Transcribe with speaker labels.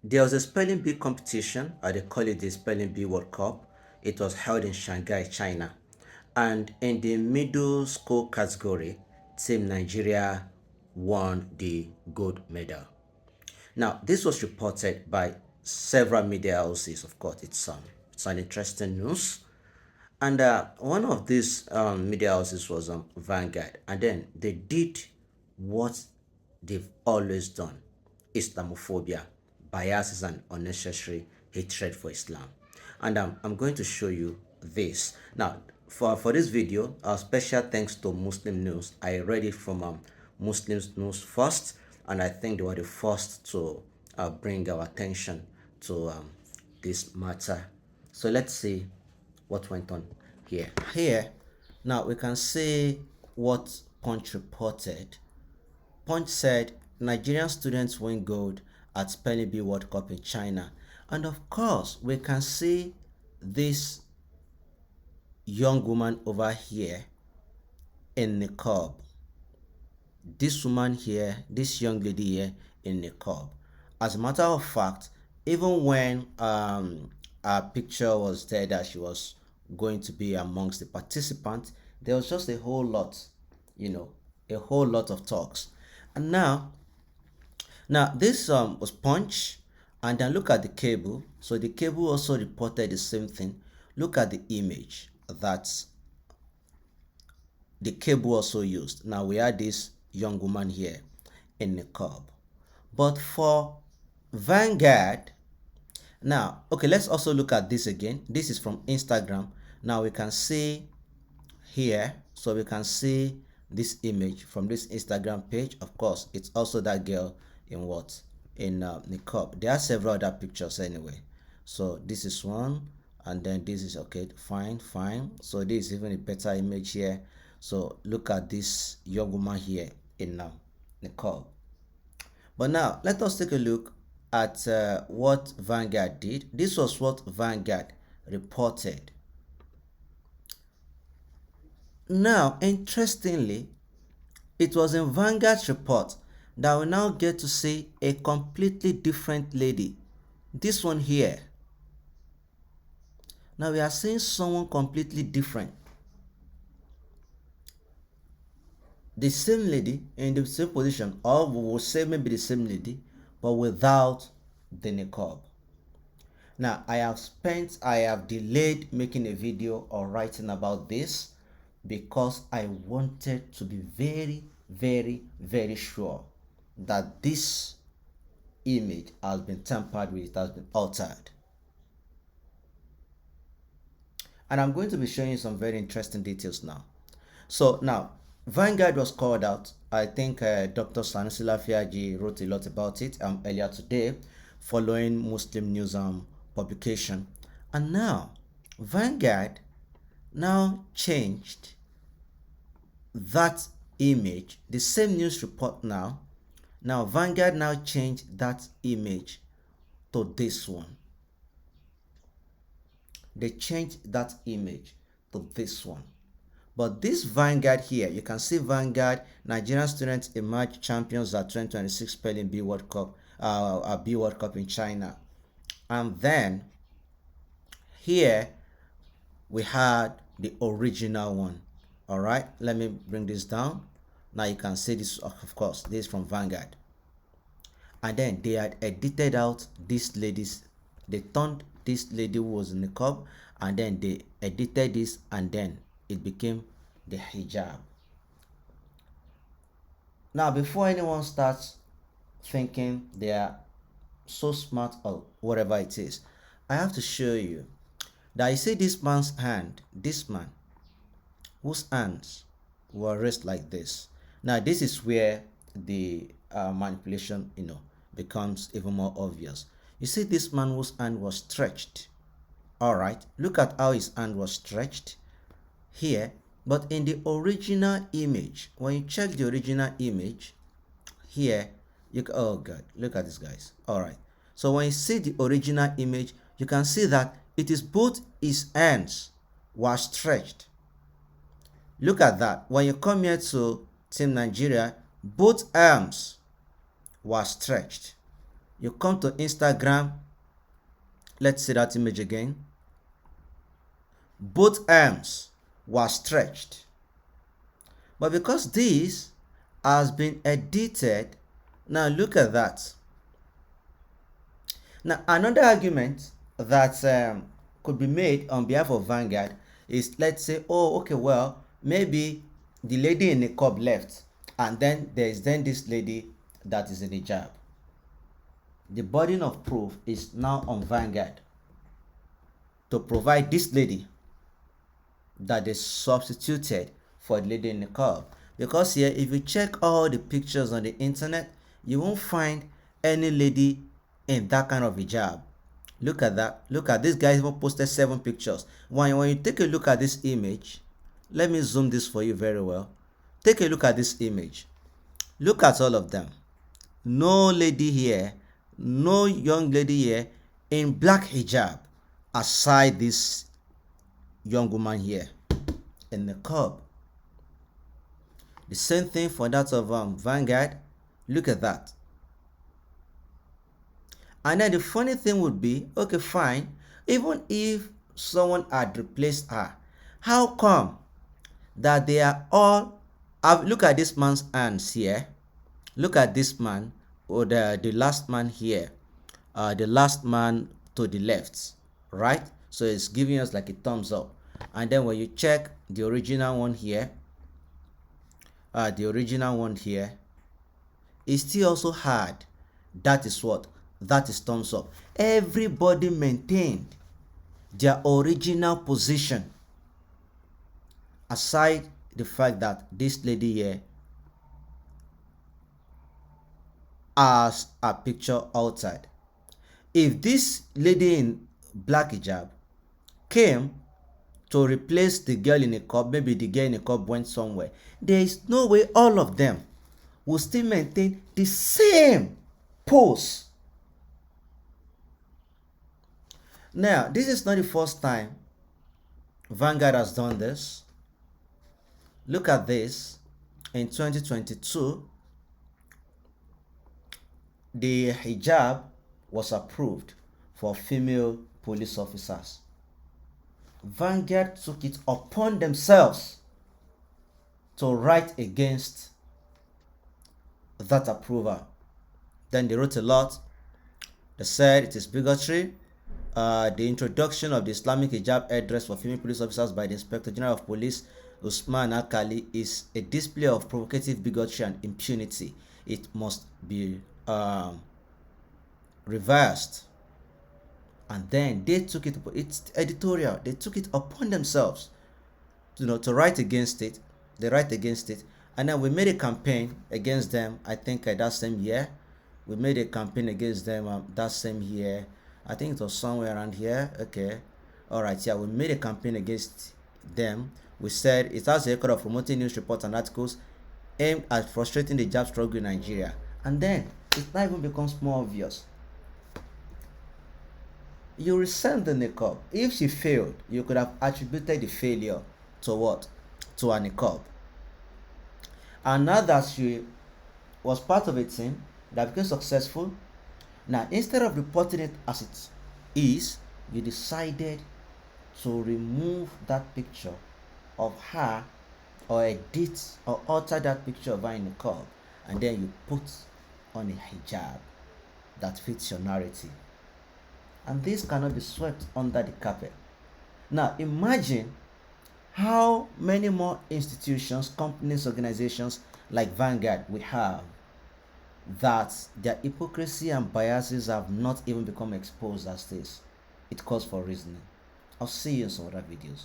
Speaker 1: There was a spelling bee competition, or they call it the Spelling Bee World Cup. It was held in Shanghai, China. And in the middle school category, Team Nigeria won the gold medal. Now, this was reported by several media houses. Of course, it's an interesting news. And one of these media houses was Vanguard. And then they did what they've always done: Islamophobia, biases, and unnecessary hatred for Islam. And I'm going to show you this. Now, for this video, special thanks to Muslim News. I read it from Muslim News first, and I think they were the first to bring our attention to this matter. So let's see what went on here. Here, now we can see what Punch reported. Punch said Nigerian students win gold at Spelling Bee World Cup in China. And of course, we can see this young woman over here in niqab. This woman here, this young lady here in niqab. As a matter of fact, even when our picture was there that she was going to be amongst the participants, there was just a whole lot, a whole lot of talks. And now this was Punch, and then look at the cable. So the cable also reported the same thing. Look at the image that the cable also used. Now we had this young woman here in the niqab. But for Vanguard, now, okay, let's also look at this again. This is from Instagram. Now we can see here, so we can see this image from this Instagram page. Of course, it's also that girl in what? In niqab. There are several other pictures anyway. So this is one, and then this is okay, fine. So this is even a better image here. So look at this young woman here in niqab. But now let us take a look at what Vanguard did. This was what Vanguard reported. Now, interestingly, it was in Vanguard's report that we now get to see a completely different lady. This one here. Now we are seeing someone completely different. The same lady in the same position, or we will say maybe the same lady, but without the niqab. Now I have delayed making a video or writing about this because I wanted to be very sure that this image has been tampered with, has been altered. And I'm going to be showing you some very interesting details now. So now, Vanguard was called out. I think Dr. Sanusi Lafiaji wrote a lot about it earlier today, following Muslim News publication. And now, Vanguard now changed that image, the same news report now. Now, Vanguard now changed that image to this one. They changed that image to this one. But this Vanguard here, you can see Vanguard, Nigerian students emerge champions at 2026 Spelling Bee World Cup, Bee World Cup in China. And then here we had the original one. All right, let me bring this down. Now you can see this, of course, this is from Vanguard. And then they had edited out this lady's, they turned this lady who was in the niqab, and then they edited this, and then it became the hijab. Now, before anyone starts thinking they are so smart or whatever it is, I have to show you that you see this man's hand, this man, whose hands were raised like this. Now, this is where the manipulation, becomes even more obvious. You see this man whose hand was stretched. All right, look at how his hand was stretched here. But in the original image, when you check the original image here, oh god, look at this, guys. All right, so when you see the original image, you can see that it is both his hands were stretched. Look at that. When you come here to Team Nigeria, both arms were stretched. You come to Instagram. Let's see that image again. Both arms were stretched. But because this has been edited, now look at that. Now another argument that could be made on behalf of Vanguard is, let's say, oh, okay, well, maybe the lady in the niqab left, and then there is this lady that is in the hijab. The burden of proof is now on Vanguard to provide this lady that is substituted for the lady in the niqab. Because here, if you check all the pictures on the internet, you won't find any lady in that kind of hijab. Look at that. Look at this guy even posted 7 pictures. When you take a look at this image, let me zoom this for you very well. Take a look at this image. Look at all of them. No lady here, no young lady here in black hijab, aside this young woman here in the niqab. The same thing for that of Vanguard. Look at that. And then the funny thing would be, okay, fine, even if someone had replaced her, how come that they are all, look at this man's hands here, look at this man, or the last man here, the last man to the left, right? So it's giving us like a thumbs up. And then when you check the original one here, is still also hard. That is what? That is thumbs up. Everybody maintained their original position, aside the fact that this lady here has a picture altered. If this lady in black hijab came to replace the girl in a niqab, maybe the girl in a niqab went somewhere, there is no way all of them will still maintain the same pose. Now, this is not the first time Vanguard has done this. Look at this. In 2022, the hijab was approved for female police officers. Vanguard took it upon themselves to write against that approval. Then they wrote a lot. They said it is bigotry. The introduction of the Islamic hijab headdress for female police officers by the Inspector General of Police Usman Alkali is a display of provocative bigotry and impunity. It must be reversed. And then they took it, it's editorial, they took it upon themselves, to write against it. They write against it. And then we made a campaign against them, I think that same year. We made a campaign against them that same year. I think it was somewhere around here. Okay. All right. Yeah, we made a campaign against them. We said it has a record of promoting news reports and articles aimed at frustrating the hijab struggle in Nigeria. And then it now even becomes more obvious. You resent the niqab. If she failed, you could have attributed the failure to what? To a niqab. And now that she was part of a team that became successful, now instead of reporting it as it is, you decided to remove that picture of her, or edit or alter that picture of her in niqab, and then you put on a hijab that fits your narrative. And this cannot be swept under the carpet. Now imagine how many more institutions, companies, organizations like Vanguard we have that their hypocrisy and biases have not even become exposed as this. It calls for reasoning. I'll see you in some other videos.